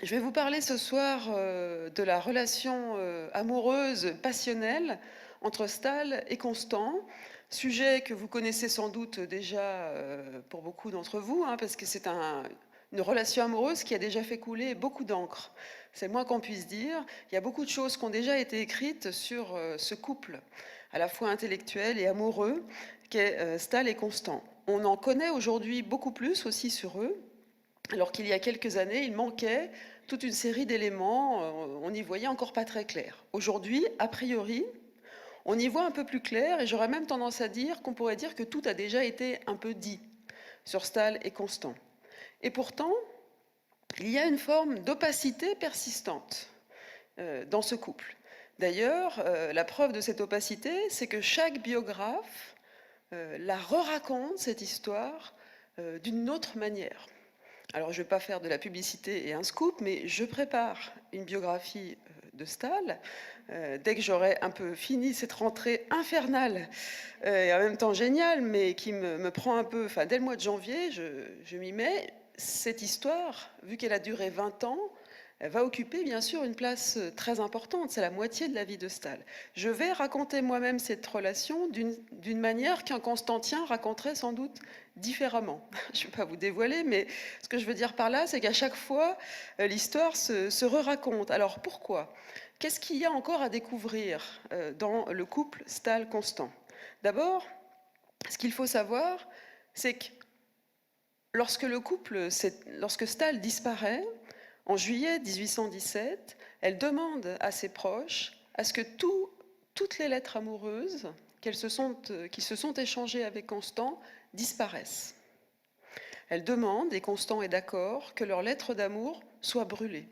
Je vais vous parler ce soir de la relation amoureuse passionnelle entre Stahl et Constant, sujet que vous connaissez sans doute déjà pour beaucoup d'entre vous, hein, parce que c'est une relation amoureuse qui a déjà fait couler beaucoup d'encre. C'est le moins qu'on puisse dire. Il y a beaucoup de choses qui ont déjà été écrites sur ce couple, à la fois intellectuel et amoureux, qu'est Stahl et Constant. On en connaît aujourd'hui beaucoup plus aussi sur eux, alors qu'il y a quelques années, il manquait toute une série d'éléments, on n'y voyait encore pas très clair. Aujourd'hui, a priori, on y voit un peu plus clair, et j'aurais même tendance à dire qu'on pourrait dire que tout a déjà été un peu dit sur Stahl et Constant. Et pourtant, il y a une forme d'opacité persistante dans ce couple. D'ailleurs, la preuve de cette opacité, c'est que chaque biographe la re-raconte, cette histoire, d'une autre manière. Alors, je ne vais pas faire de la publicité et un scoop, mais je prépare une biographie de Stahl. Dès que j'aurai un peu fini cette rentrée infernale et en même temps géniale, mais qui me prend un peu, enfin, dès le mois de janvier, je m'y mets. Cette histoire, vu qu'elle a duré 20 ans, elle va occuper bien sûr une place très importante, c'est la moitié de la vie de Stahl. Je vais raconter moi-même cette relation d'une manière qu'un Constantien raconterait sans doute différemment. Je ne vais pas vous dévoiler, mais ce que je veux dire par là, c'est qu'à chaque fois, l'histoire se re-raconte. Alors pourquoi? Qu'est-ce qu'il y a encore à découvrir dans le couple Stahl-Constant? D'abord, ce qu'il faut savoir, c'est que lorsque Stahl disparaît, en juillet 1817, elle demande à ses proches à ce que toutes les lettres amoureuses qui se sont échangées avec Constant disparaissent. Elle demande, et Constant est d'accord, que leurs lettres d'amour soient brûlées.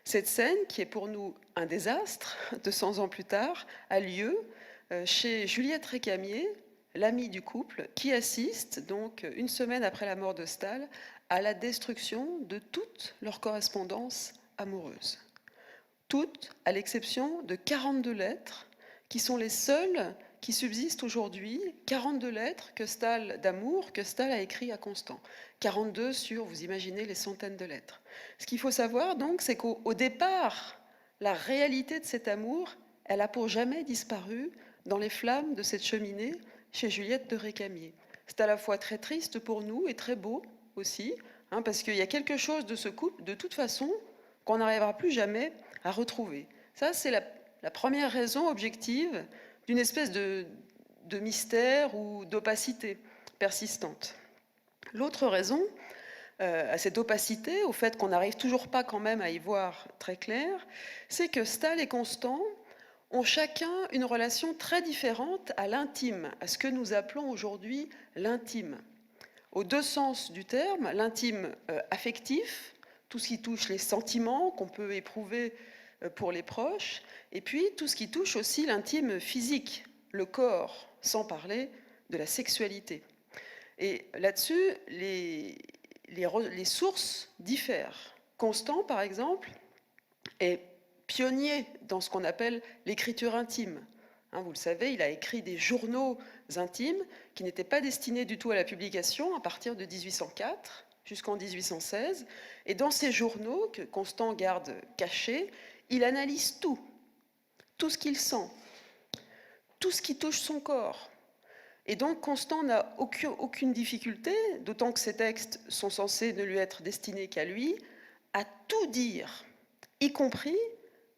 Cette scène, qui est pour nous un désastre, 200 ans plus tard, a lieu chez Juliette Récamier, l'amie du couple, qui assiste, donc une semaine après la mort de Stahl, à la destruction de toute leur correspondance amoureuse. Toutes, à l'exception de 42 lettres, qui sont les seules qui subsistent aujourd'hui, 42 lettres d'amour que Stahl a écrit à Constant. 42 sur, vous imaginez, les centaines de lettres. Ce qu'il faut savoir donc, c'est qu'au départ, la réalité de cet amour, elle a pour jamais disparu dans les flammes de cette cheminée chez Juliette de Récamier. C'est à la fois très triste pour nous et très beau aussi, hein, parce qu'il y a quelque chose de ce couple, de toute façon, qu'on n'arrivera plus jamais à retrouver. Ça, c'est la première raison objective d'une espèce de mystère ou d'opacité persistante. L'autre raison à cette opacité, au fait qu'on n'arrive toujours pas quand même à y voir très clair, c'est que Stahl et Constant ont chacun une relation très différente à l'intime, à ce que nous appelons aujourd'hui l'intime. Aux deux sens du terme, l'intime affectif, tout ce qui touche les sentiments qu'on peut éprouver pour les proches, et puis tout ce qui touche aussi l'intime physique, le corps, sans parler de la sexualité. Et là-dessus, les sources diffèrent. Constant, par exemple, est pionnier dans ce qu'on appelle l'écriture intime. Hein, vous le savez, il a écrit des journaux intimes qui n'étaient pas destinés du tout à la publication à partir de 1804 jusqu'en 1816. Et dans ces journaux que Constant garde cachés, il analyse tout ce qu'il sent, tout ce qui touche son corps. Et donc Constant n'a aucune difficulté, d'autant que ces textes sont censés ne lui être destinés qu'à lui, à tout dire, y compris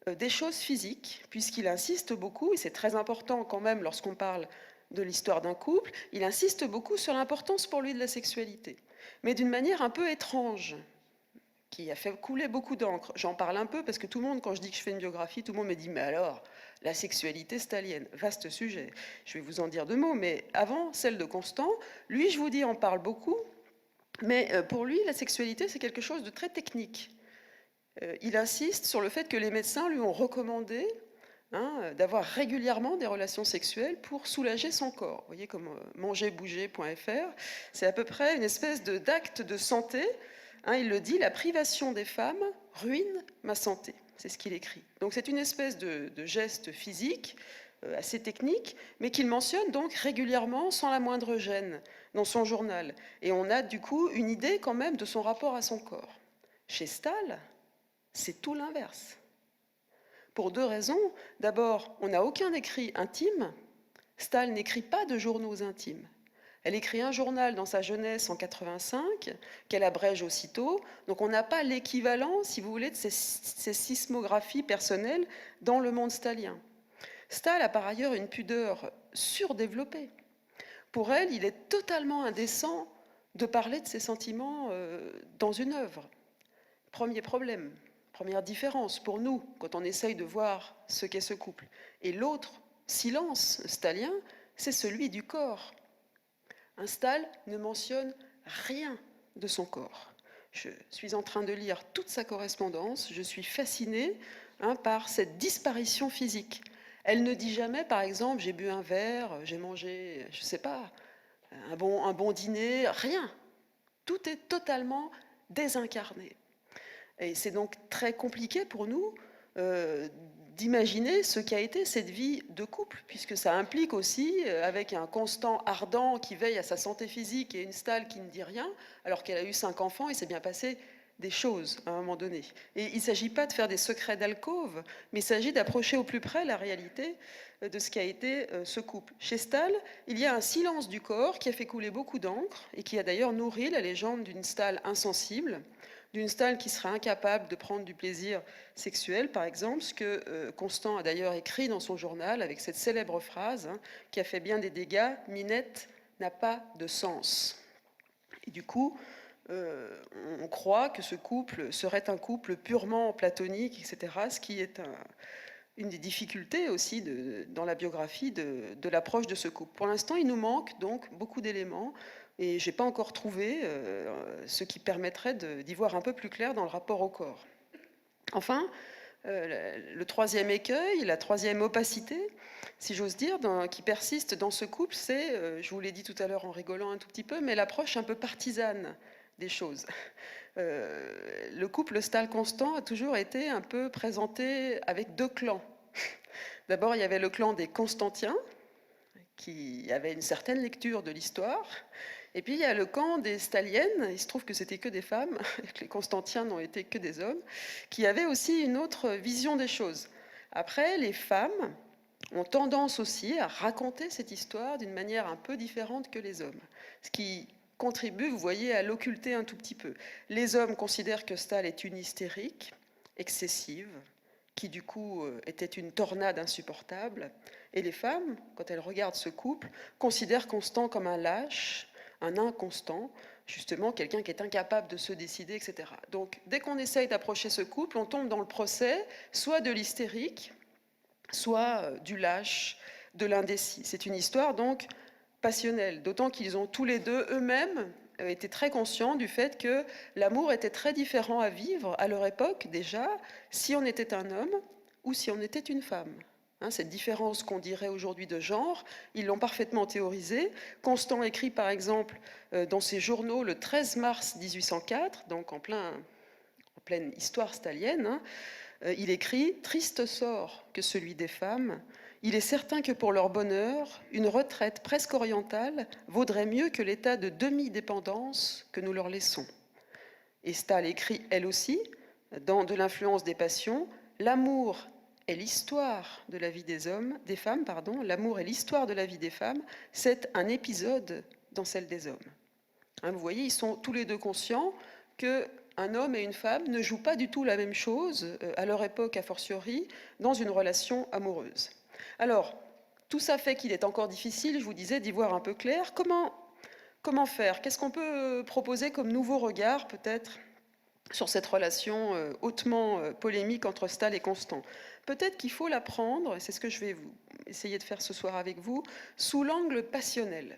des choses physiques, puisqu'il insiste beaucoup, et c'est très important quand même lorsqu'on parle de l'histoire d'un couple, il insiste beaucoup sur l'importance pour lui de la sexualité, mais d'une manière un peu étrange, qui a fait couler beaucoup d'encre. J'en parle un peu parce que tout le monde, quand je dis que je fais une biographie, tout le monde me dit « mais alors, la sexualité stalienne, vaste sujet ». Je vais vous en dire deux mots, mais avant celle de Constant, lui, je vous dis, en parle beaucoup, mais pour lui, la sexualité, c'est quelque chose de très technique. Il insiste sur le fait que les médecins lui ont recommandé d'avoir régulièrement des relations sexuelles pour soulager son corps. Vous voyez, comme mangerbouger.fr, c'est à peu près une espèce d'acte de santé. Il le dit, la privation des femmes ruine ma santé. C'est ce qu'il écrit. Donc c'est une espèce de geste physique assez technique, mais qu'il mentionne donc régulièrement sans la moindre gêne dans son journal. Et on a du coup une idée quand même de son rapport à son corps. Chez Stahl, c'est tout l'inverse. Pour deux raisons. D'abord, on n'a aucun écrit intime. Stahl n'écrit pas de journaux intimes. Elle écrit un journal dans sa jeunesse en 85, qu'elle abrège aussitôt. Donc on n'a pas l'équivalent, si vous voulez, de ces sismographies personnelles dans le monde stahlien. Stahl a par ailleurs une pudeur surdéveloppée. Pour elle, il est totalement indécent de parler de ses sentiments dans une œuvre. Premier problème, première différence pour nous, quand on essaye de voir ce qu'est ce couple. Et l'autre silence stahlien, c'est celui du corps. Un Stahl ne mentionne rien de son corps. Je suis en train de lire toute sa correspondance, je suis fascinée par cette disparition physique. Elle ne dit jamais, par exemple, j'ai bu un verre, j'ai mangé, je ne sais pas, un bon dîner, rien. Tout est totalement désincarné. Et c'est donc très compliqué pour nous d'imaginer ce qu'a été cette vie de couple, puisque ça implique aussi, avec un Constant ardent qui veille à sa santé physique et une Stahl qui ne dit rien, alors qu'elle a eu 5 enfants, il s'est bien passé des choses à un moment donné. Et il ne s'agit pas de faire des secrets d'alcôve, mais il s'agit d'approcher au plus près la réalité de ce qu'a été ce couple. Chez Stahl, il y a un silence du corps qui a fait couler beaucoup d'encre et qui a d'ailleurs nourri la légende d'une Stahl insensible, d'une Stahl qui serait incapable de prendre du plaisir sexuel, par exemple, ce que Constant a d'ailleurs écrit dans son journal avec cette célèbre phrase qui a fait bien des dégâts, « Minette n'a pas de sens ». Et du coup, on croit que ce couple serait un couple purement platonique, etc., ce qui est une des difficultés aussi dans la biographie de l'approche de ce couple. Pour l'instant, il nous manque donc beaucoup d'éléments et je n'ai pas encore trouvé ce qui permettrait d'y voir un peu plus clair dans le rapport au corps. Enfin, le troisième écueil, la troisième opacité, si j'ose dire, qui persiste dans ce couple, c'est, je vous l'ai dit tout à l'heure en rigolant un tout petit peu, mais l'approche un peu partisane des choses. Le couple Stahl-Constant a toujours été un peu présenté avec deux clans. D'abord, il y avait le clan des Constantiens, qui avait une certaine lecture de l'histoire, et puis il y a le camp des Stahliennes, il se trouve que c'était que des femmes, et que les Constantiens n'ont été que des hommes, qui avaient aussi une autre vision des choses. Après, les femmes ont tendance aussi à raconter cette histoire d'une manière un peu différente que les hommes, ce qui contribue, vous voyez, à l'occulter un tout petit peu. Les hommes considèrent que Stahl est une hystérique, excessive, qui du coup était une tornade insupportable, et les femmes, quand elles regardent ce couple, considèrent Constant comme un lâche, un inconstant, justement quelqu'un qui est incapable de se décider, etc. Donc dès qu'on essaye d'approcher ce couple, on tombe dans le procès, soit de l'hystérique, soit du lâche, de l'indécis. C'est une histoire donc passionnelle, d'autant qu'ils ont tous les deux eux-mêmes été très conscients du fait que l'amour était très différent à vivre à leur époque déjà, si on était un homme ou si on était une femme. Cette différence qu'on dirait aujourd'hui de genre, ils l'ont parfaitement théorisée. Constant écrit par exemple dans ses journaux le 13 mars 1804, donc en pleine histoire stahlienne, il écrit « Triste sort que celui des femmes. Il est certain que pour leur bonheur, une retraite presque orientale vaudrait mieux que l'état de demi-dépendance que nous leur laissons. » Et Stahl écrit, elle aussi, dans De l'influence des passions, « L'amour est l'histoire de la vie des femmes, l'amour est l'histoire de la vie des femmes, c'est un épisode dans celle des hommes. » Vous voyez, ils sont tous les deux conscients qu'un homme et une femme ne jouent pas du tout la même chose, à leur époque a fortiori, dans une relation amoureuse. Alors, tout ça fait qu'il est encore difficile, je vous disais, d'y voir un peu clair. Comment faire? Qu'est-ce qu'on peut proposer comme nouveau regard, peut-être, sur cette relation hautement polémique entre Stahl et Constant? Peut-être qu'il faut la prendre, et c'est ce que je vais essayer de faire ce soir avec vous, sous l'angle passionnel.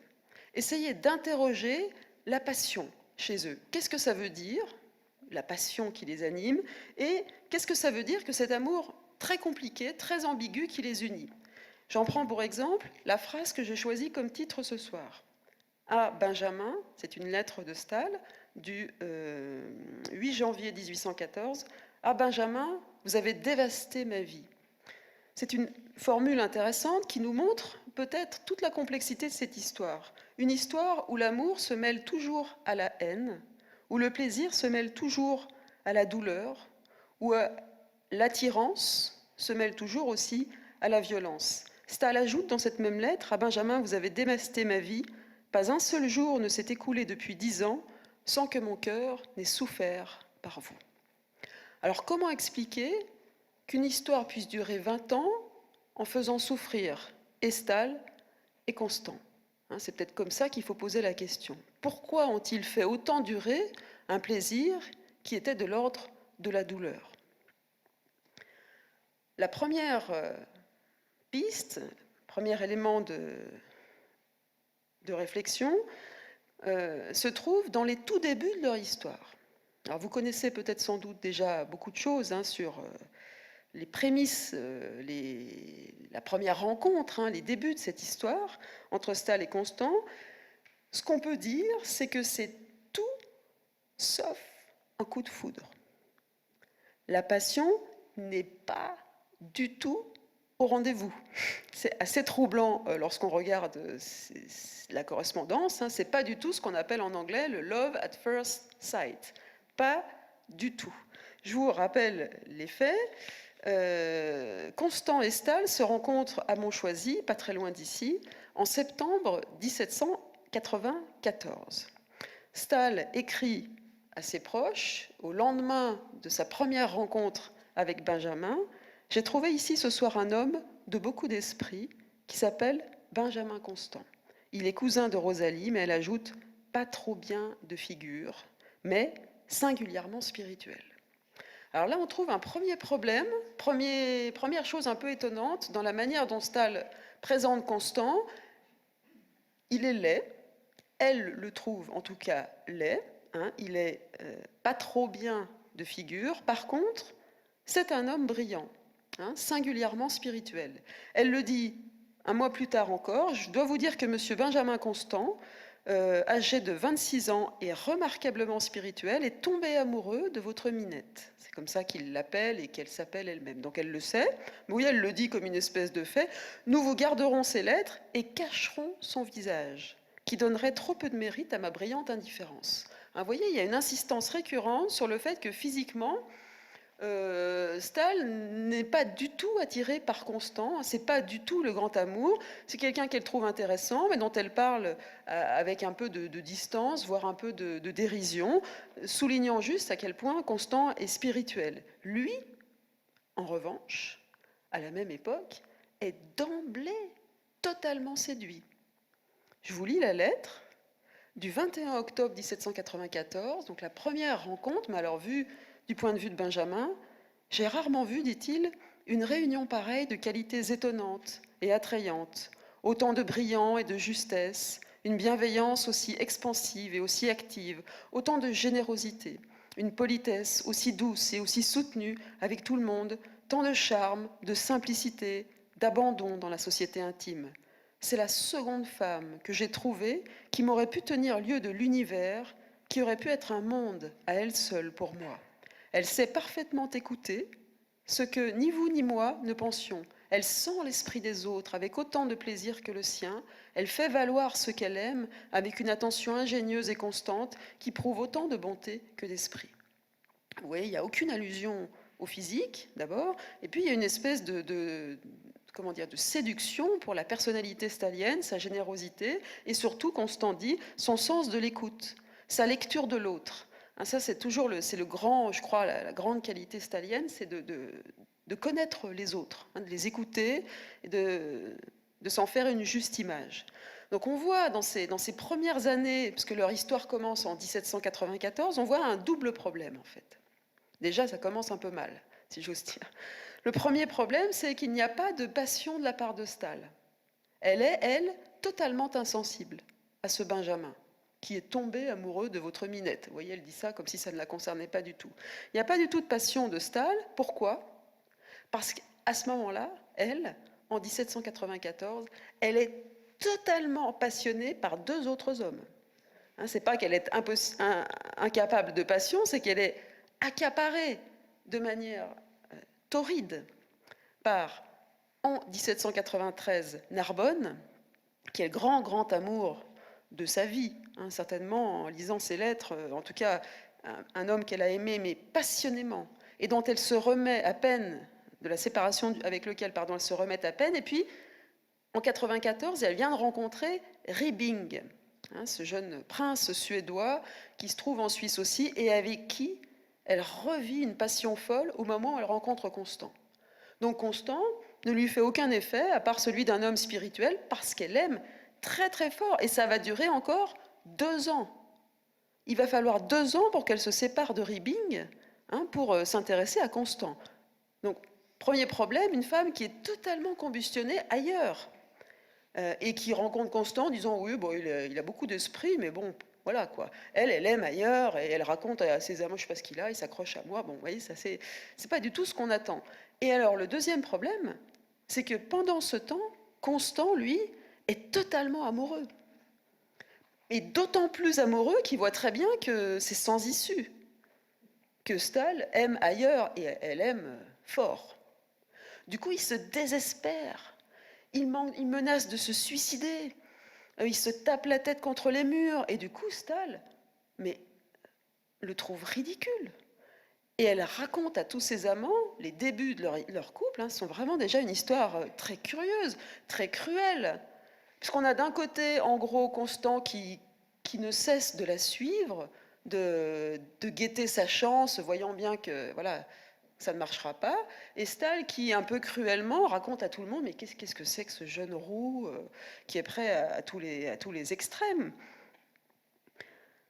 Essayez d'interroger la passion chez eux. Qu'est-ce que ça veut dire, la passion qui les anime, et qu'est-ce que ça veut dire que cet amour très compliqué, très ambigu qui les unit? J'en prends pour exemple la phrase que j'ai choisie comme titre ce soir. À Benjamin, c'est une lettre de Stahl du 8 janvier 1814. À Benjamin, vous avez dévasté ma vie. C'est une formule intéressante qui nous montre peut-être toute la complexité de cette histoire. Une histoire où l'amour se mêle toujours à la haine, où le plaisir se mêle toujours à la douleur, où l'attirance se mêle toujours aussi à la violence. Stahl ajoute dans cette même lettre: à Benjamin, vous avez dévasté ma vie, pas un seul jour ne s'est écoulé depuis 10 ans sans que mon cœur n'ait souffert par vous. Alors comment expliquer qu'une histoire puisse durer 20 ans en faisant souffrir et Stahl et Constant? C'est peut-être comme ça qu'il faut poser la question. Pourquoi ont-ils fait autant durer un plaisir qui était de l'ordre de la douleur? La première piste, premier élément de réflexion, se trouve dans les tout débuts de leur histoire. Alors vous connaissez peut-être sans doute déjà beaucoup de choses sur les prémices, la première rencontre, les débuts de cette histoire entre Stahl et Constant. Ce qu'on peut dire, c'est que c'est tout sauf un coup de foudre. La passion n'est pas du tout au rendez-vous. C'est assez troublant lorsqu'on regarde la correspondance. C'est pas du tout ce qu'on appelle en anglais le love at first sight. Pas du tout. Je vous rappelle les faits. Constant et Stahl se rencontrent à Montchoisy, pas très loin d'ici, en septembre 1794. Stahl écrit à ses proches, au lendemain de sa première rencontre avec Benjamin: j'ai trouvé ici ce soir un homme de beaucoup d'esprit qui s'appelle Benjamin Constant. Il est cousin de Rosalie, mais elle ajoute pas trop bien de figure, mais singulièrement spirituel. Alors là, on trouve un premier problème, première chose un peu étonnante dans la manière dont Stahl présente Constant. Il est laid, elle le trouve en tout cas laid, il est pas trop bien de figure. Par contre, c'est un homme brillant, singulièrement spirituel. Elle le dit un mois plus tard encore: je dois vous dire que monsieur Benjamin Constant, âgé de 26 ans et remarquablement spirituel, est tombé amoureux de votre Minette. C'est comme ça qu'il l'appelle et qu'elle s'appelle elle-même. Donc elle le sait, mais oui, elle le dit comme une espèce de fait. Nous vous garderons ces lettres et cacherons son visage, qui donnerait trop peu de mérite à ma brillante indifférence. Vous voyez, il y a une insistance récurrente sur le fait que physiquement, Stahl n'est pas du tout attiré par Constant, c'est pas du tout le grand amour, c'est quelqu'un qu'elle trouve intéressant, mais dont elle parle avec un peu de distance, voire un peu de dérision, soulignant juste à quel point Constant est spirituel. Lui, en revanche, à la même époque, est d'emblée totalement séduit. Je vous lis la lettre du 21 octobre 1794, donc la première rencontre, mais alors vue du point de vue de Benjamin: j'ai rarement vu, dit-il, une réunion pareille de qualités étonnantes et attrayantes, autant de brillant et de justesse, une bienveillance aussi expansive et aussi active, autant de générosité, une politesse aussi douce et aussi soutenue avec tout le monde, tant de charme, de simplicité, d'abandon dans la société intime. C'est la seconde femme que j'ai trouvée qui m'aurait pu tenir lieu de l'univers, qui aurait pu être un monde à elle seule pour moi. Elle sait parfaitement écouter ce que ni vous ni moi ne pensions. Elle sent l'esprit des autres avec autant de plaisir que le sien. Elle fait valoir ce qu'elle aime avec une attention ingénieuse et constante qui prouve autant de bonté que d'esprit. Vous voyez, il n'y a aucune allusion au physique, d'abord, et puis il y a une espèce de séduction pour la personnalité stahlienne, sa générosité, et surtout, Constant dit, son sens de l'écoute, sa lecture de l'autre. Ça, c'est toujours le grand, je crois, la grande qualité stahlienne, c'est de connaître les autres, de les écouter et de s'en faire une juste image. Donc on voit dans ces premières années, puisque leur histoire commence en 1794, on voit un double problème en fait. Déjà, ça commence un peu mal, si j'ose dire. Le premier problème, c'est qu'il n'y a pas de passion de la part de Stahl. Elle est, elle, totalement insensible à ce Benjamin, qui est tombé amoureux de votre Minette. Vous voyez, elle dit ça comme si ça ne la concernait pas du tout. Il n'y a pas du tout de passion de Stahl. Pourquoi? Parce qu'à ce moment-là, elle, en 1794, elle est totalement passionnée par deux autres hommes. C'est pas qu'elle est incapable de passion, c'est qu'elle est accaparée de manière torride par, en 1793, Narbonne, qui est le grand amour de sa vie, certainement en lisant ses lettres, en tout cas un homme qu'elle a aimé, mais passionnément. et dont elle se remet à peine, de la séparation avec lequel pardon, elle se remet à peine, et puis en 1994, elle vient de rencontrer Ribbing, hein, ce jeune prince suédois qui se trouve en Suisse aussi, et avec qui elle revit une passion folle au moment où elle rencontre Constant. Donc Constant ne lui fait aucun effet, à part celui d'un homme spirituel, parce qu'elle l'aime très très fort, et ça va durer encore 2 ans. Il va falloir 2 ans pour qu'elle se sépare de Ribbing, hein, pour s'intéresser à Constant. Donc, premier problème, une femme qui est totalement combutionnée ailleurs, et qui rencontre Constant en disant oui, bon, il a beaucoup d'esprit, mais bon, voilà quoi. Elle aime ailleurs, et elle raconte à ses amants, je sais pas ce qu'il a, il s'accroche à moi. Bon, vous voyez, ça c'est pas du tout ce qu'on attend. Et alors, le deuxième problème, c'est que pendant ce temps, Constant, lui, est totalement amoureux. Et d'autant plus amoureux qu'il voit très bien que c'est sans issue, que Staël aime ailleurs, et elle aime fort. Du coup, il se désespère, il menace de se suicider, il se tape la tête contre les murs, et du coup, Staël, mais le trouve ridicule. Et elle raconte à tous ses amants, les débuts de leur couple, hein, sont vraiment déjà une histoire très curieuse, très cruelle. Puisqu'on a d'un côté, en gros, Constant qui ne cesse de la suivre, de guetter sa chance, voyant bien que voilà, ça ne marchera pas, et Staël qui, un peu cruellement, raconte à tout le monde, mais qu'est-ce que c'est que ce jeune roux qui est prêt à tous les extrêmes.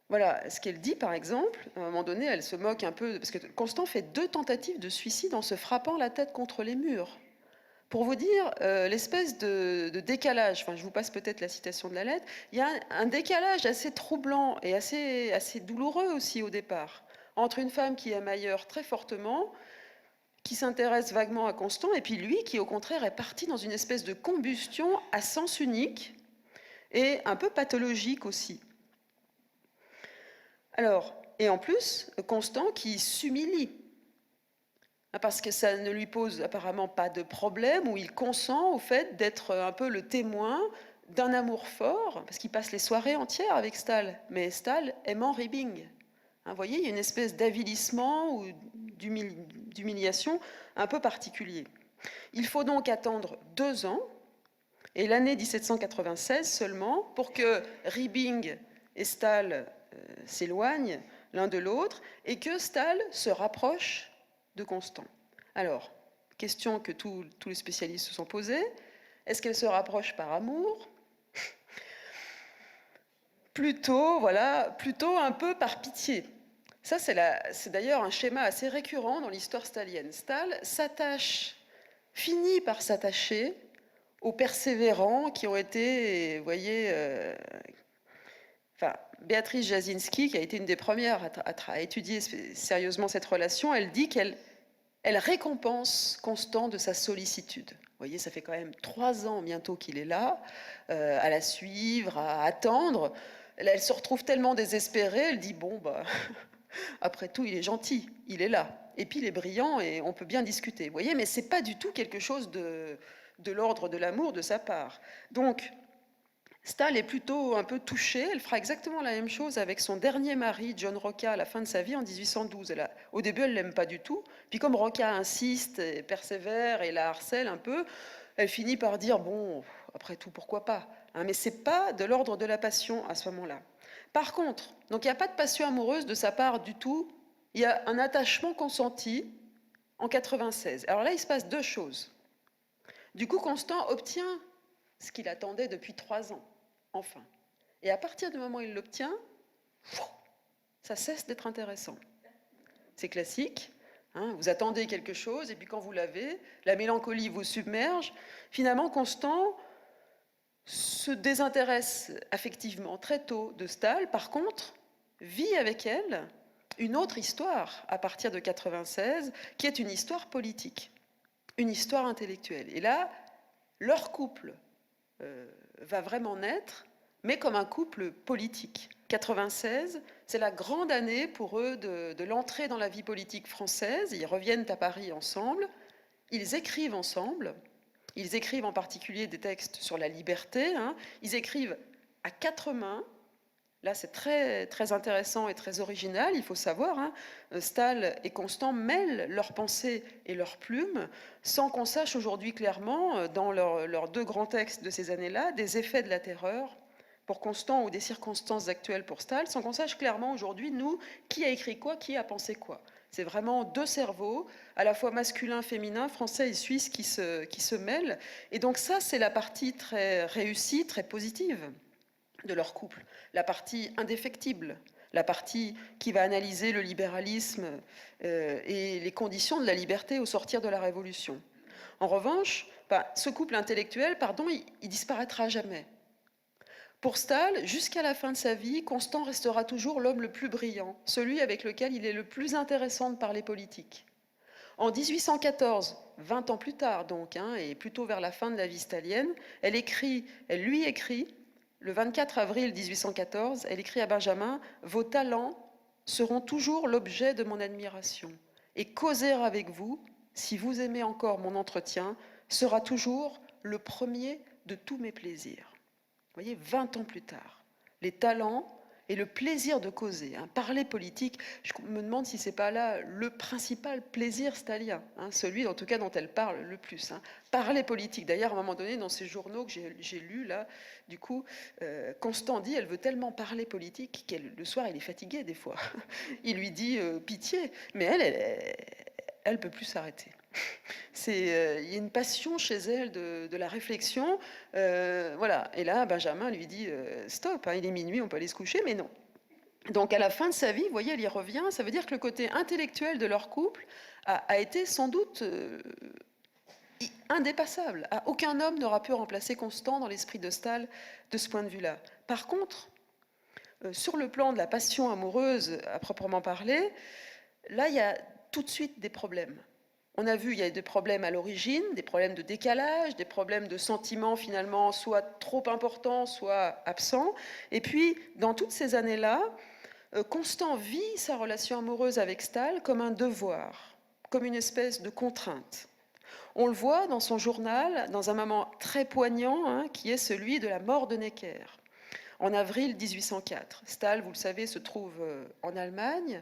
Voilà ce qu'elle dit, par exemple. À un moment donné, elle se moque un peu, parce que Constant fait 2 tentatives de suicide en se frappant la tête contre les murs. Pour vous dire l'espèce de décalage, enfin, je vous passe peut-être la citation de la lettre, il y a un décalage assez troublant et assez douloureux aussi au départ, entre une femme qui aime ailleurs très fortement, qui s'intéresse vaguement à Constant, et puis lui qui, au contraire, est parti dans une espèce de combustion à sens unique et un peu pathologique aussi. Alors, et en plus, Constant qui s'humilie, parce que ça ne lui pose apparemment pas de problème, où il consent au fait d'être un peu le témoin d'un amour fort, parce qu'il passe les soirées entières avec Staël, mais Staël aimant Ribbing. Vous voyez, il y a une espèce d'avilissement ou d'humiliation un peu particulier. Il faut donc attendre 2 ans, et l'année 1796 seulement, pour que Ribbing et Staël s'éloignent l'un de l'autre, et que Staël se rapproche de Constant. Alors, question que tous les spécialistes se sont posées, est-ce qu'elle se rapproche par amour? Plutôt, voilà, plutôt un peu par pitié. Ça, c'est d'ailleurs un schéma assez récurrent dans l'histoire stalienne. Staël finit par s'attacher aux persévérants qui ont été, vous voyez, enfin, Béatrice Jasinski, qui a été une des premières à étudier sérieusement cette relation, elle dit qu'elle récompense Constant de sa sollicitude. Vous voyez, ça fait quand même 3 ans bientôt qu'il est là, à la suivre, à attendre. Elle se retrouve tellement désespérée, elle dit, bon, bah, après tout, il est gentil, il est là. Et puis, il est brillant et on peut bien discuter. Vous voyez, mais ce n'est pas du tout quelque chose de l'ordre de l'amour de sa part. Donc, Staël est plutôt un peu touchée. Elle fera exactement la même chose avec son dernier mari, John Roca, à la fin de sa vie, en 1812. Au début, elle ne l'aime pas du tout. Puis comme Roca insiste, et persévère et la harcèle un peu, elle finit par dire, bon, après tout, pourquoi pas, hein, mais ce n'est pas de l'ordre de la passion à ce moment-là. Par contre, donc il n'y a pas de passion amoureuse de sa part du tout. Il y a un attachement consenti en 96. Alors là, il se passe 2 choses. Du coup, Constant obtient ce qu'il attendait depuis 3 ans. Enfin. Et à partir du moment où il l'obtient, ça cesse d'être intéressant. C'est classique, hein, vous attendez quelque chose, et puis quand vous l'avez, la mélancolie vous submerge. Finalement, Constant se désintéresse affectivement très tôt de Staël. Par contre, vit avec elle une autre histoire à partir de 96, qui est une histoire politique, une histoire intellectuelle. Et là, leur couple va vraiment naître, mais comme un couple politique. 96, c'est la grande année pour eux de l'entrée dans la vie politique française. Ils reviennent à Paris ensemble, ils écrivent ensemble, ils écrivent en particulier des textes sur la liberté, hein. Ils écrivent à 4 mains, Là, c'est très, très intéressant et très original, il faut savoir, hein. Staël et Constant mêlent leurs pensées et leurs plumes sans qu'on sache aujourd'hui clairement, dans leurs deux grands textes de ces années-là, des effets de la terreur pour Constant ou des circonstances actuelles pour Staël, sans qu'on sache clairement aujourd'hui, nous, qui a écrit quoi, qui a pensé quoi. C'est vraiment deux cerveaux, à la fois masculin, féminin, français et suisse, qui se mêlent. Et donc ça, c'est la partie très réussie, très positive de leur couple, la partie indéfectible, la partie qui va analyser le libéralisme et les conditions de la liberté au sortir de la Révolution. En revanche, ce couple intellectuel, il disparaîtra à jamais. Pour Staël, jusqu'à la fin de sa vie, Constant restera toujours l'homme le plus brillant, celui avec lequel il est le plus intéressant de parler politique. En 1814, 20 ans plus tard donc, et plutôt vers la fin de la vie stalienne, elle lui écrit, le 24 avril 1814, elle écrit à Benjamin « Vos talents seront toujours l'objet de mon admiration, et causer avec vous, si vous aimez encore mon entretien, sera toujours le premier de tous mes plaisirs. » Vous voyez, 20 ans plus tard, les talents et le plaisir de causer, parler politique, je me demande si c'est pas là le principal plaisir stalien, celui en tout cas dont elle parle le plus. Parler politique. D'ailleurs, à un moment donné, dans ces journaux que j'ai lus, là, du coup, Constant dit, elle veut tellement parler politique qu'elle, le soir, il est fatigué des fois. Il lui dit pitié, mais elle peut plus s'arrêter. Il y a une passion chez elle de la réflexion. Voilà. Et là, Benjamin lui dit stop, il est minuit, on peut aller se coucher, mais non. Donc à la fin de sa vie, vous voyez, elle y revient. Ça veut dire que le côté intellectuel de leur couple a été sans doute indépassable. Aucun homme n'aura pu remplacer Constant dans l'esprit de Staël de ce point de vue-là. Par contre, sur le plan de la passion amoureuse à proprement parler, là, il y a tout de suite des problèmes. On a vu, il y a des problèmes à l'origine, des problèmes de décalage, des problèmes de sentiments finalement soit trop importants, soit absents. Et puis, dans toutes ces années-là, Constant vit sa relation amoureuse avec Staël comme un devoir, comme une espèce de contrainte. On le voit dans son journal, dans un moment très poignant, qui est celui de la mort de Necker. En avril 1804, Staël, vous le savez, se trouve en Allemagne,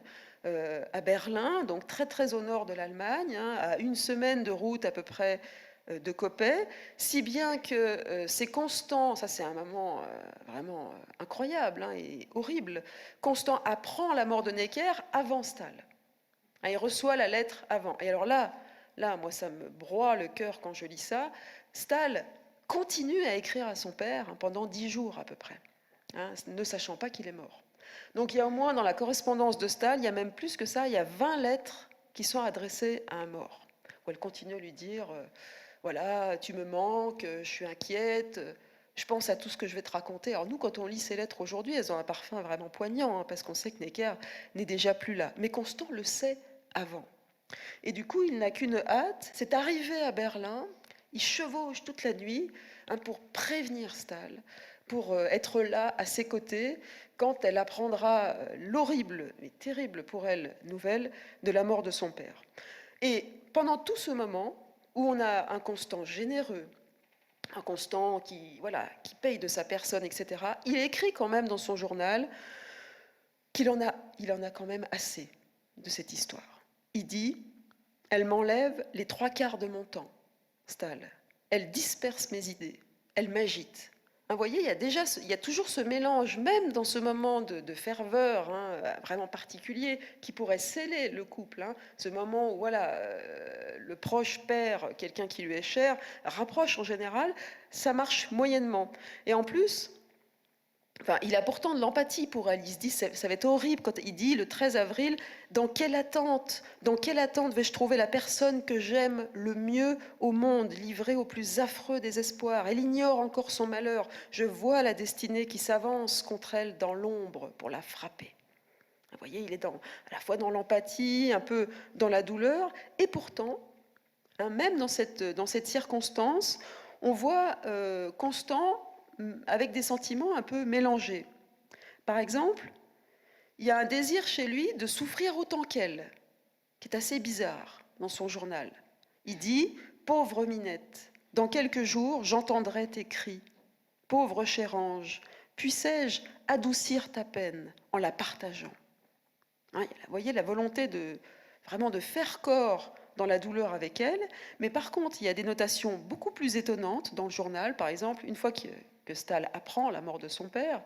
à Berlin, donc très très au nord de l'Allemagne, à une semaine de route à peu près de Coppet, si bien que c'est Constant, ça c'est un moment vraiment incroyable et horrible, Constant apprend la mort de Necker avant Staël. Il reçoit la lettre avant. Et alors là, moi ça me broie le cœur quand je lis ça, Staël continue à écrire à son père pendant 10 jours à peu près, ne sachant pas qu'il est mort. Donc il y a au moins dans la correspondance de Staël, il y a même plus que ça, il y a 20 lettres qui sont adressées à un mort, où elle continue à lui dire voilà, tu me manques, je suis inquiète, je pense à tout ce que je vais te raconter. Alors nous, quand on lit ces lettres aujourd'hui, elles ont un parfum vraiment poignant, parce qu'on sait que Necker n'est déjà plus là. Mais Constant le sait avant. Et du coup, il n'a qu'une hâte, c'est arriver à Berlin, il chevauche toute la nuit pour prévenir Staël, pour être là à ses côtés quand elle apprendra l'horrible et terrible pour elle nouvelle de la mort de son père. Et pendant tout ce moment où on a un Constant généreux, un Constant qui paye de sa personne, etc., il écrit quand même dans son journal qu'il en a quand même assez de cette histoire. Il dit « Elle m'enlève les 3/4 de mon temps, Staël. Elle disperse mes idées. Elle m'agite. » Vous voyez, il y a toujours ce mélange, même dans ce moment de ferveur vraiment particulier, qui pourrait sceller le couple. Ce moment où le proche perd quelqu'un qui lui est cher, rapproche en général, ça marche moyennement. Et en plus, il a pourtant de l'empathie pour elle. Il se dit, ça va être horrible quand il dit le 13 avril, dans quelle attente vais-je trouver la personne que j'aime le mieux au monde, livrée au plus affreux désespoir. Elle ignore encore son malheur. Je vois la destinée qui s'avance contre elle dans l'ombre pour la frapper. Vous voyez, il est à la fois dans l'empathie, un peu dans la douleur, et pourtant, même dans cette circonstance, on voit Constant avec des sentiments un peu mélangés. Par exemple, il y a un désir chez lui de souffrir autant qu'elle, qui est assez bizarre dans son journal. Il dit « Pauvre Minette, dans quelques jours, j'entendrai tes cris. Pauvre cher ange, Puissais-je adoucir ta peine en la partageant? Vous voyez la volonté vraiment de faire corps dans la douleur avec elle, mais par contre, il y a des notations beaucoup plus étonnantes dans le journal. Par exemple, une fois que Stahl apprend la mort de son père,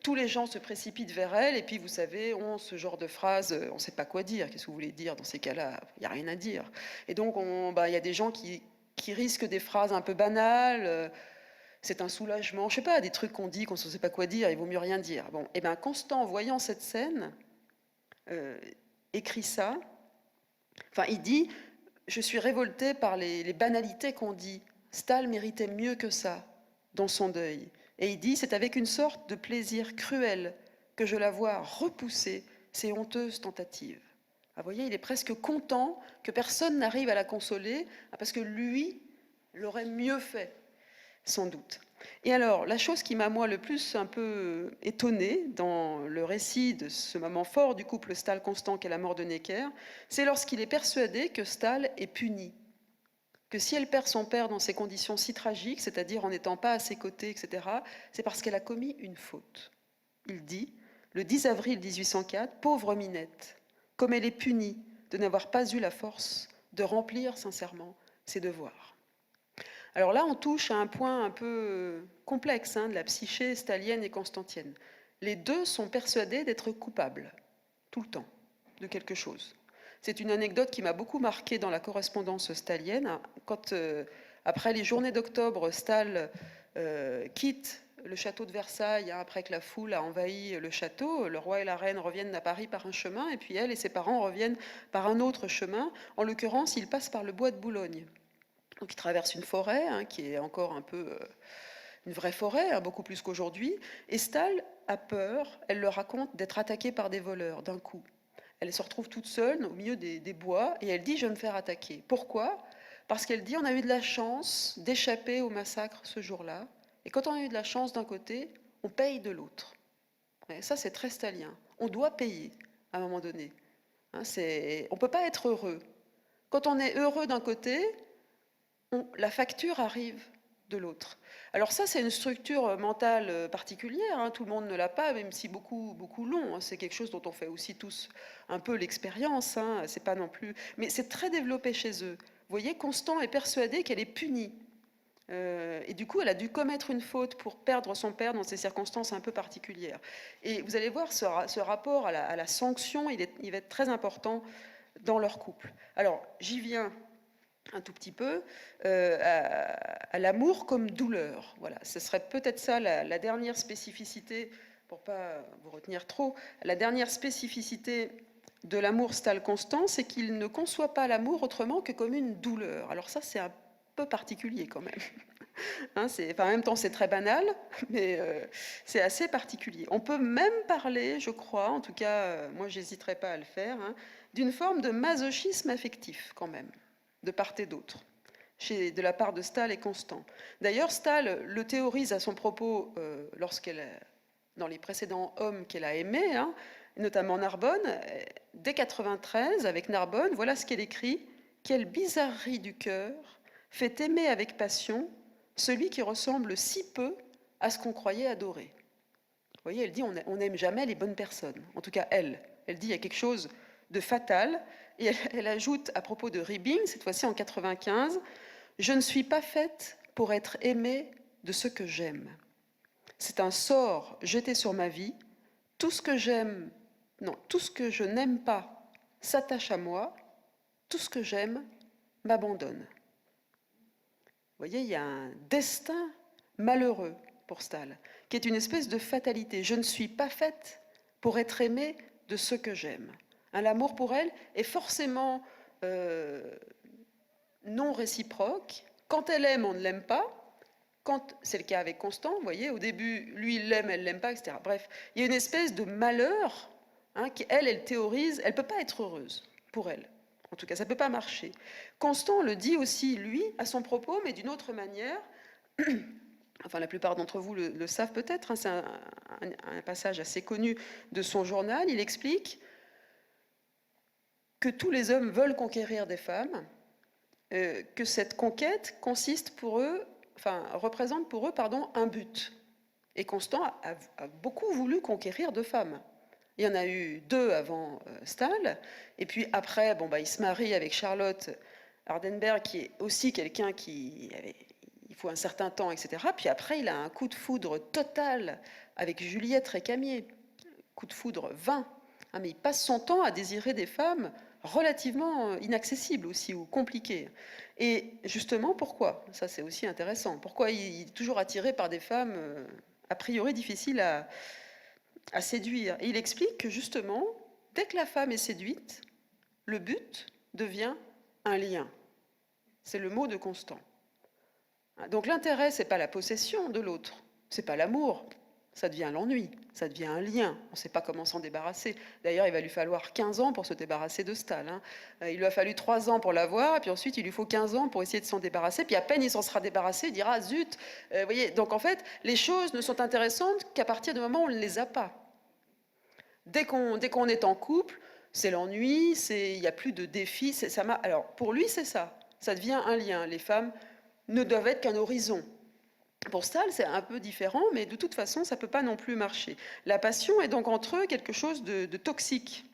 tous les gens se précipitent vers elle, et puis vous savez, on ce genre de phrase, on ne sait pas quoi dire. Qu'est-ce que vous voulez dire dans ces cas-là? Il n'y a rien à dire. Et donc, il y a des gens qui risquent des phrases un peu banales. C'est un soulagement, je sais pas, des trucs qu'on dit, qu'on ne sait pas quoi dire, il vaut mieux rien dire. Bon, et bien Constant, voyant cette scène, écrit ça. Enfin, il dit « Je suis révolté par les banalités qu'on dit. Stahl méritait mieux que ça dans son deuil. » Et il dit « C'est avec une sorte de plaisir cruel que je la vois repousser ces honteuses tentatives. » Vous voyez, il est presque content que personne n'arrive à la consoler, parce que lui l'aurait mieux fait, sans doute. Et alors, la chose qui m'a, moi, le plus un peu étonnée dans le récit de ce moment fort du couple Stahl-Constant qu'est la mort de Necker, c'est lorsqu'il est persuadé que Stahl est puni, que si elle perd son père dans ces conditions si tragiques, c'est-à-dire en n'étant pas à ses côtés, etc., c'est parce qu'elle a commis une faute. Il dit, le 10 avril 1804, « Pauvre Minette, comme elle est punie de n'avoir pas eu la force de remplir sincèrement ses devoirs. » Alors là, on touche à un point un peu complexe de la psyché stalienne et constantienne. Les deux sont persuadés d'être coupables, tout le temps, de quelque chose. C'est une anecdote qui m'a beaucoup marquée dans la correspondance stalienne. Quand, après les journées d'octobre, Stahl quitte le château de Versailles, après que la foule a envahi le château, le roi et la reine reviennent à Paris par un chemin, et puis elle et ses parents reviennent par un autre chemin. En l'occurrence, ils passent par le bois de Boulogne. Donc ils traversent une forêt, qui est encore un peu une vraie forêt, beaucoup plus qu'aujourd'hui. Et Stahl a peur, elle le raconte, d'être attaquée par des voleurs d'un coup. Elle se retrouve toute seule au milieu des bois et elle dit « je vais me faire attaquer ». Pourquoi? Parce qu'elle dit « on a eu de la chance d'échapper au massacre ce jour-là. Et quand on a eu de la chance d'un côté, on paye de l'autre ». Ça, c'est très stalien. On doit payer à un moment donné. On ne peut pas être heureux. Quand on est heureux d'un côté, la facture arrive de l'autre. Alors ça, c'est une structure mentale particulière, tout le monde ne l'a pas, même si beaucoup l'ont. C'est quelque chose dont on fait aussi tous un peu l'expérience, c'est pas non plus... Mais c'est très développé chez eux. Vous voyez, Constant est persuadée qu'elle est punie. Et du coup, elle a dû commettre une faute pour perdre son père dans ces circonstances un peu particulières. Et vous allez voir, ce rapport à la sanction, il va être très important dans leur couple. Alors, j'y viens un tout petit peu, à l'amour comme douleur. Voilà, ce serait peut-être ça la dernière spécificité, pour ne pas vous retenir trop, la dernière spécificité de l'amour Stahl-Constant, c'est qu'il ne conçoit pas l'amour autrement que comme une douleur. Alors ça, c'est un peu particulier quand même. En même temps, c'est très banal, mais c'est assez particulier. On peut même parler, je crois, en tout cas, moi, j'hésiterai pas à le faire, d'une forme de masochisme affectif quand même, de part et d'autre, de la part de Stahl et Constant. D'ailleurs, Stahl le théorise à son propos dans les précédents hommes qu'elle a aimés, notamment Narbonne. Dès 93, avec Narbonne, voilà ce qu'elle écrit. « Quelle bizarrerie du cœur fait aimer avec passion celui qui ressemble si peu à ce qu'on croyait adorer. » Vous voyez, elle dit on n'aime jamais les bonnes personnes. En tout cas, elle dit il y a quelque chose de fatal. Et elle ajoute à propos de Ribbing, cette fois-ci en 95, « Je ne suis pas faite pour être aimée de ce que j'aime. C'est un sort jeté sur ma vie. Tout ce que j'aime, non, tout ce que je n'aime pas s'attache à moi. Tout ce que j'aime m'abandonne. » Vous voyez, il y a un destin malheureux pour Stahl, qui est une espèce de fatalité. Je ne suis pas faite pour être aimée de ce que j'aime. L'amour pour elle est forcément non réciproque. Quand elle aime, on ne l'aime pas. C'est le cas avec Constant, vous voyez, au début, lui, il l'aime, elle ne l'aime pas, etc. Bref, il y a une espèce de malheur qu'elle théorise, elle ne peut pas être heureuse pour elle. En tout cas, ça ne peut pas marcher. Constant le dit aussi, lui, à son propos, mais d'une autre manière. Enfin, la plupart d'entre vous le savent peut-être, c'est un passage assez connu de son journal. Il explique que tous les hommes veulent conquérir des femmes, que cette conquête consiste pour eux, représente pour eux, un but. Et Constant a beaucoup voulu conquérir de femmes. Il y en a eu 2 avant Staël, et puis après, bon, bah, il se marie avec Charlotte Hardenberg, qui est aussi quelqu'un il faut un certain temps, etc. Puis après, il a un coup de foudre total avec Juliette Récamier, coup de foudre 20. Ah, mais il passe son temps à désirer des femmes relativement inaccessibles aussi, ou compliquées. Et justement, pourquoi? Ça, c'est aussi intéressant. Pourquoi il est toujours attiré par des femmes a priori difficiles à séduire? Et il explique que justement, dès que la femme est séduite, le but devient un lien. C'est le mot de Constant. Donc l'intérêt, c'est pas la possession de l'autre, c'est pas l'amour, ça devient l'ennui, ça devient un lien, on ne sait pas comment s'en débarrasser. D'ailleurs, il va lui falloir 15 ans pour se débarrasser de Staël. Il lui a fallu 3 ans pour l'avoir, et puis ensuite il lui faut 15 ans pour essayer de s'en débarrasser, puis à peine il s'en sera débarrassé, il dira zut. Vous voyez, donc en fait, les choses ne sont intéressantes qu'à partir du moment où on ne les a pas. Dès qu'on est en couple, c'est l'ennui, il n'y a plus de défis. Alors pour lui, c'est ça, ça devient un lien. Les femmes ne doivent être qu'un horizon. Pour Staël, c'est un peu différent, mais de toute façon, ça ne peut pas non plus marcher. La passion est donc entre eux quelque chose de toxique,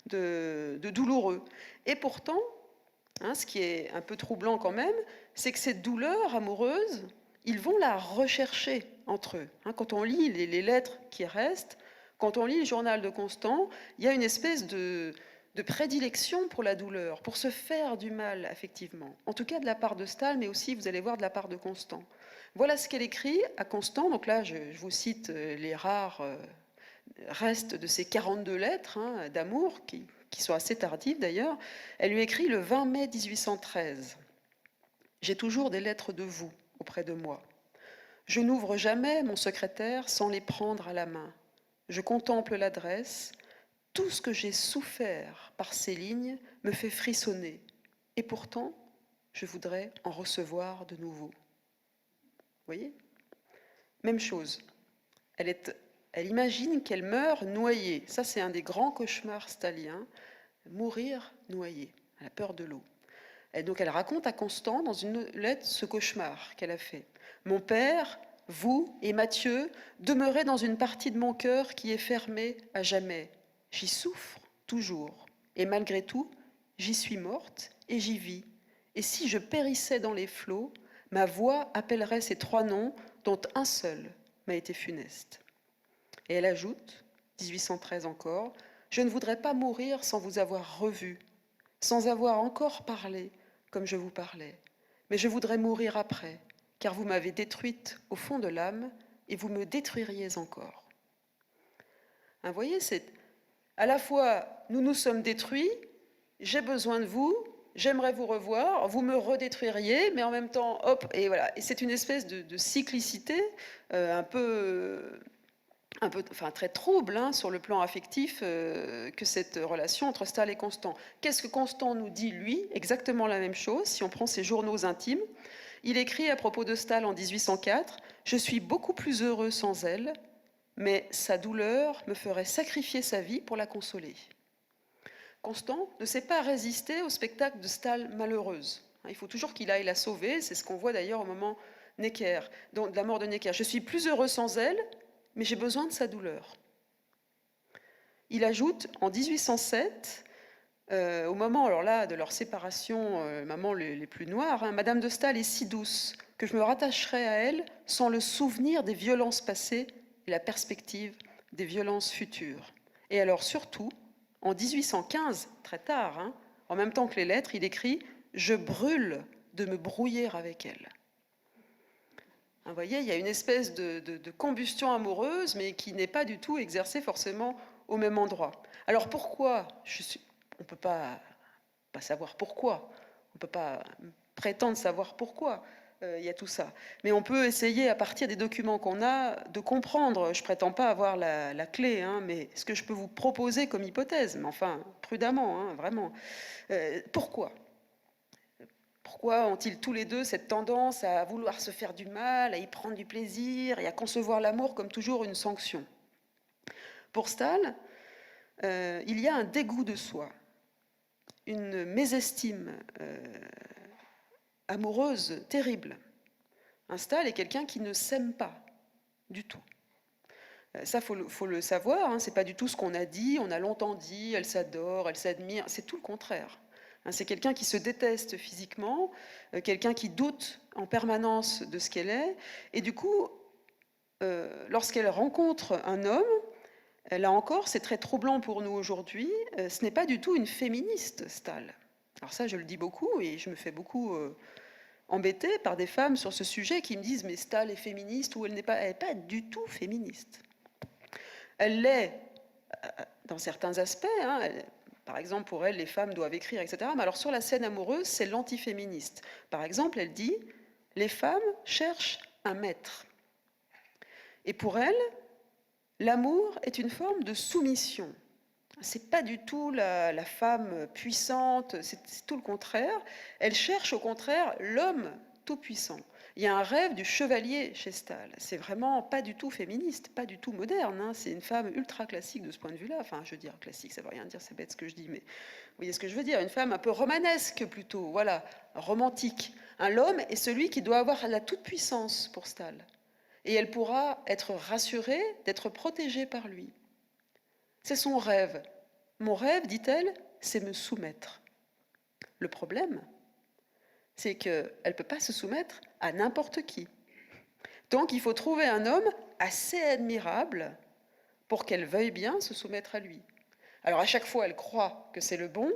de douloureux. Et pourtant, ce qui est un peu troublant quand même, c'est que cette douleur amoureuse, ils vont la rechercher entre eux. Quand on lit les lettres qui restent, quand on lit le journal de Constant, il y a une espèce de prédilection pour la douleur, pour se faire du mal, effectivement. En tout cas de la part de Staël, mais aussi, vous allez voir, de la part de Constant. Voilà ce qu'elle écrit à Constant. Donc là, je vous cite les rares restes de ces 42 lettres d'amour, qui sont assez tardives d'ailleurs. Elle lui écrit le 20 mai 1813. « J'ai toujours des lettres de vous auprès de moi. Je n'ouvre jamais mon secrétaire sans les prendre à la main. Je contemple l'adresse. Tout ce que j'ai souffert par ces lignes me fait frissonner. Et pourtant, je voudrais en recevoir de nouveau. » Vous voyez? Même chose. Elle imagine qu'elle meurt noyée. Ça, c'est un des grands cauchemars staliens. Mourir noyée. Elle a peur de l'eau. Et donc, elle raconte à Constant, dans une lettre, ce cauchemar qu'elle a fait. « Mon père, vous et Mathieu demeurez dans une partie de mon cœur qui est fermée à jamais. J'y souffre toujours. Et malgré tout, j'y suis morte et j'y vis. Et si je périssais dans les flots, ma voix appellerait ces 3 noms dont un seul m'a été funeste. » Et elle ajoute, 1813 encore, « Je ne voudrais pas mourir sans vous avoir revu, sans avoir encore parlé comme je vous parlais. Mais je voudrais mourir après, car vous m'avez détruite au fond de l'âme et vous me détruiriez encore. » Vous voyez, c'est à la fois, nous nous sommes détruits, j'ai besoin de vous, j'aimerais vous revoir, vous me redétruiriez, mais en même temps, hop, et voilà. Et c'est une espèce de cyclicité enfin, très trouble sur le plan affectif que cette relation entre Staël et Constant. Qu'est-ce que Constant nous dit, lui? Exactement la même chose, si on prend ses journaux intimes. Il écrit à propos de Staël en 1804 « Je suis beaucoup plus heureux sans elle, mais sa douleur me ferait sacrifier sa vie pour la consoler. » Constant ne sait pas résister au spectacle de Staël malheureuse. Il faut toujours qu'il aille la sauver, c'est ce qu'on voit d'ailleurs au moment Necker, de la mort de Necker. « Je suis plus heureux sans elle, mais j'ai besoin de sa douleur. » Il ajoute en 1807, au moment alors là, de leur séparation, maman les plus noires, « Madame de Staël est si douce que je me rattacherai à elle sans le souvenir des violences passées et la perspective des violences futures. » Et alors surtout, en 1815, très tard, en même temps que les lettres, il écrit « Je brûle de me brouiller avec elle. » Vous voyez, il y a une espèce de combustion amoureuse, mais qui n'est pas du tout exercée forcément au même endroit. Alors pourquoi? On ne peut pas savoir pourquoi. On ne peut pas prétendre savoir pourquoi il y a tout ça. Mais on peut essayer, à partir des documents qu'on a, de comprendre. Je ne prétends pas avoir la clé, mais ce que je peux vous proposer comme hypothèse, mais enfin, prudemment, vraiment. Pourquoi? Pourquoi ont-ils tous les deux cette tendance à vouloir se faire du mal, à y prendre du plaisir et à concevoir l'amour comme toujours une sanction? Pour Staël, il y a un dégoût de soi, une mésestime amoureuse terrible. Staël est quelqu'un qui ne s'aime pas du tout. Ça, faut le savoir, hein, c'est pas du tout ce qu'on a dit, on a longtemps dit, elle s'adore, elle s'admire, c'est tout le contraire. Hein, c'est quelqu'un qui se déteste physiquement, quelqu'un qui doute en permanence de ce qu'elle est, et du coup, lorsqu'elle rencontre un homme, là encore, c'est très troublant pour nous aujourd'hui, ce n'est pas du tout une féministe, Stahl. Alors ça, je le dis beaucoup, et je me fais beaucoup embêtée par des femmes sur ce sujet qui me disent « mais Stahl est féministe » ou elle n'est pas du tout féministe. Elle l'est dans certains aspects, hein, par exemple, pour elle, les femmes doivent écrire, etc. Mais alors, sur la scène amoureuse, c'est l'antiféministe. Par exemple, elle dit « les femmes cherchent un maître ». Et pour elle, l'amour est une forme de soumission. C'est pas du tout la femme puissante, c'est tout le contraire. Elle cherche au contraire l'homme tout-puissant. Il y a un rêve du chevalier chez Stahl. C'est vraiment pas du tout féministe, pas du tout moderne. Hein. C'est une femme ultra classique de ce point de vue-là. Enfin, je veux dire classique, ça veut rien dire, c'est bête ce que je dis, mais vous voyez ce que je veux dire. Une femme un peu romanesque plutôt, voilà, romantique. L'homme est celui qui doit avoir la toute-puissance pour Stahl. Et elle pourra être rassurée d'être protégée par lui. C'est son rêve. Mon rêve, dit-elle, c'est me soumettre. Le problème, c'est qu'elle ne peut pas se soumettre à n'importe qui. Donc il faut trouver un homme assez admirable pour qu'elle veuille bien se soumettre à lui. Alors à chaque fois, elle croit que c'est le bon,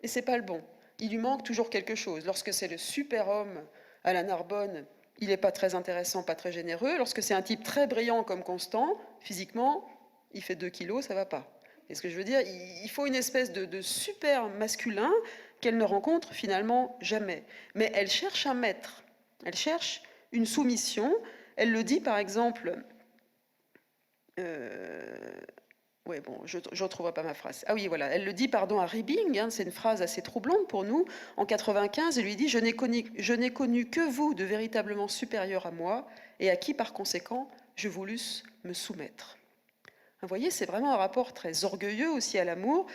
et c'est pas le bon. Il lui manque toujours quelque chose. Lorsque c'est le super-homme à la Narbonne, il n'est pas très intéressant, pas très généreux. Lorsque c'est un type très brillant comme Constant, physiquement, il fait 2 kilos, ça va pas. Et ce que je veux dire, il faut une espèce de super masculin qu'elle ne rencontre finalement jamais. Mais elle cherche un maître, elle cherche une soumission. Elle le dit par exemple, ouais, bon, je ne retrouverai pas ma phrase. Ah oui, voilà, elle le dit, pardon, à Ribbing, hein, c'est une phrase assez troublante pour nous. En 95, elle lui dit « Je n'ai connu que vous de véritablement supérieur à moi, et à qui, par conséquent, je voulusse me soumettre. » Vous voyez, c'est vraiment un rapport très orgueilleux aussi à l'amour,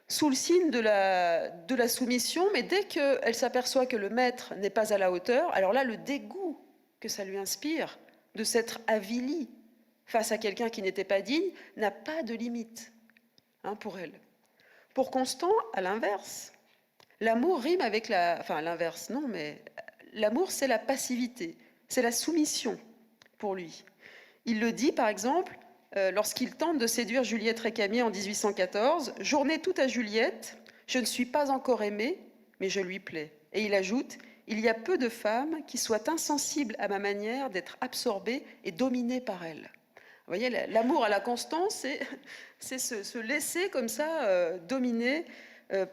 sous le signe de la soumission, mais dès qu'elle s'aperçoit que le maître n'est pas à la hauteur, alors là, le dégoût que ça lui inspire de s'être avilie face à quelqu'un qui n'était pas digne n'a pas de limite, hein, pour elle. Pour Constant, à l'inverse, l'amour rime avec la... Enfin, l'inverse, non, mais l'amour, c'est la passivité, c'est la soumission pour lui. Il le dit, par exemple, lorsqu'il tente de séduire Juliette Récamier en 1814, « Journée toute à Juliette, je ne suis pas encore aimé, mais je lui plais. » Et il ajoute, « Il y a peu de femmes qui soient insensibles à ma manière d'être absorbées et dominées par elle. » Vous voyez, l'amour à la Constance, c'est se laisser comme ça dominer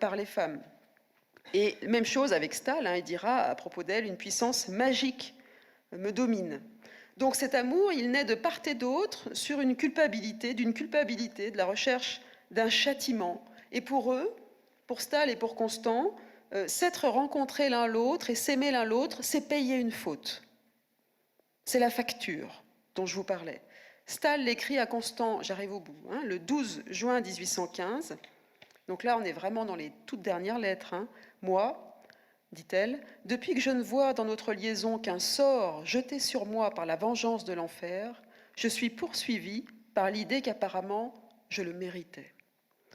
par les femmes. Et même chose avec Stahl, hein, il dira à propos d'elle, « Une puissance magique me domine. » Donc cet amour, il naît de part et d'autre sur une culpabilité, de la recherche d'un châtiment. Et pour eux, pour Stahl et pour Constant, s'être rencontrés l'un l'autre et s'aimer l'un l'autre, c'est payer une faute. C'est la facture dont je vous parlais. Stahl l'écrit à Constant, j'arrive au bout, hein, le 12 juin 1815. Donc là, on est vraiment dans les toutes dernières lettres. Hein. Moi, dit-elle, depuis que je ne vois dans notre liaison qu'un sort jeté sur moi par la vengeance de l'enfer, je suis poursuivie par l'idée qu'apparemment je le méritais.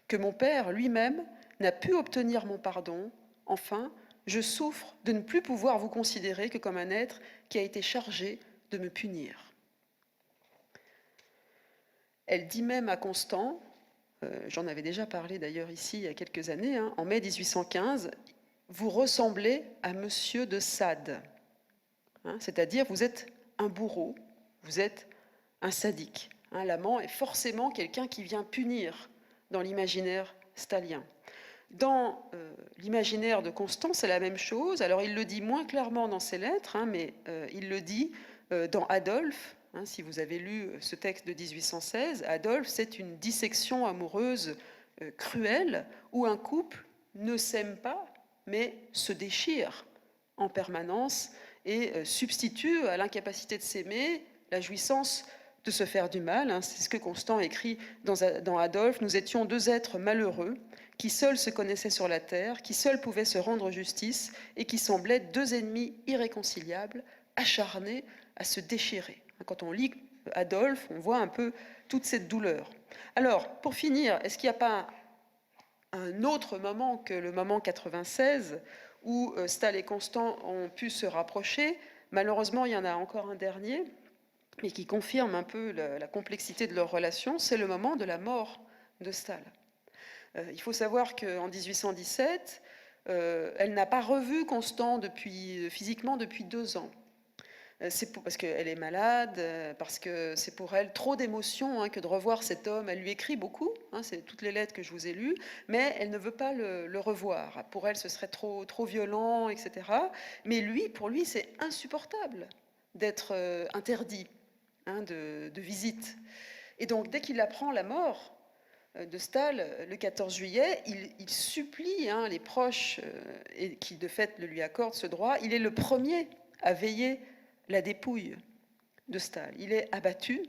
Que mon père lui-même n'a pu obtenir mon pardon. Enfin, je souffre de ne plus pouvoir vous considérer que comme un être qui a été chargé de me punir. Elle dit même à Constant, j'en avais déjà parlé d'ailleurs ici il y a quelques années, hein, en mai 1815, vous ressemblez à Monsieur de Sade, hein, c'est-à-dire vous êtes un bourreau, vous êtes un sadique. Hein, l'amant est forcément quelqu'un qui vient punir dans l'imaginaire stalien. Dans l'imaginaire de Constant, c'est la même chose. Alors il le dit moins clairement dans ses lettres, hein, mais il le dit dans Adolphe. Hein, si vous avez lu ce texte de 1816, Adolphe, c'est une dissection amoureuse cruelle où un couple ne s'aime pas, mais se déchire en permanence et substitue à l'incapacité de s'aimer la jouissance de se faire du mal. Hein. C'est ce que Constant écrit dans Adolphe. Nous étions deux êtres malheureux qui seuls se connaissaient sur la terre, qui seuls pouvaient se rendre justice et qui semblaient deux ennemis irréconciliables, acharnés à se déchirer. Quand on lit Adolphe, on voit un peu toute cette douleur. Alors, pour finir, est-ce qu'il n'y a pas un autre moment que le moment 96 où Stahl et Constant ont pu se rapprocher? Malheureusement, il y en a encore un dernier, mais qui confirme un peu la complexité de leur relation, c'est le moment de la mort de Stahl. Il faut savoir qu'en 1817, elle n'a pas revu Constant physiquement depuis 2 ans. C'est parce qu'elle est malade, parce que c'est pour elle trop d'émotions que de revoir cet homme. Elle lui écrit beaucoup, c'est toutes les lettres que je vous ai lues, mais elle ne veut pas le revoir. Pour elle, ce serait trop violent, etc. Mais pour lui, c'est insupportable d'être interdit de visite. Et donc, dès qu'il apprend la mort de Stahl, le 14 juillet, il supplie les proches, et qui de fait le lui accordent ce droit. Il est le premier à veiller la dépouille de Stahl. Il est abattu.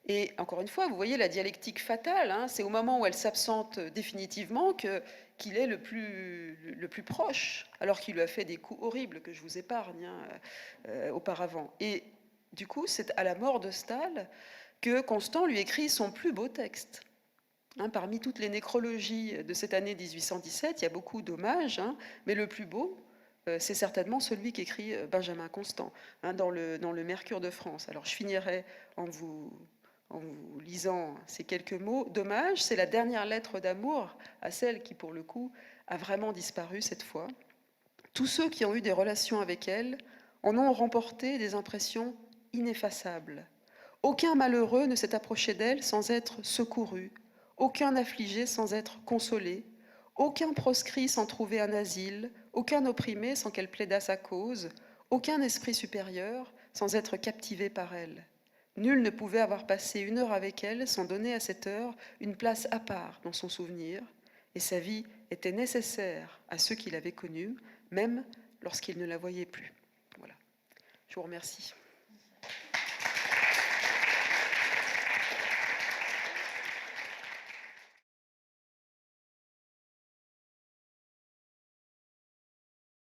Et encore une fois, vous voyez la dialectique fatale. C'est au moment où elle s'absente définitivement qu'il est le plus proche, alors qu'il lui a fait des coups horribles que je vous épargne auparavant. Et du coup, c'est à la mort de Stahl que Constant lui écrit son plus beau texte. Parmi toutes les nécrologies de cette année 1817, il y a beaucoup d'hommages, mais le plus beau, c'est certainement celui qu'écrit Benjamin Constant dans le Mercure de France. Alors je finirai en vous lisant ces quelques mots d'hommage. C'est la dernière lettre d'amour à celle qui, pour le coup, a vraiment disparu cette fois. Tous ceux qui ont eu des relations avec elle en ont remporté des impressions ineffaçables. Aucun malheureux ne s'est approché d'elle sans être secouru, aucun affligé sans être consolé, aucun proscrit sans trouver un asile, aucun opprimé sans qu'elle plaidât sa cause, aucun esprit supérieur sans être captivé par elle. Nul ne pouvait avoir passé 1 heure avec elle sans donner à cette heure une place à part dans son souvenir, et sa vie était nécessaire à ceux qui l'avaient connue, même lorsqu'ils ne la voyaient plus. Voilà. Je vous remercie.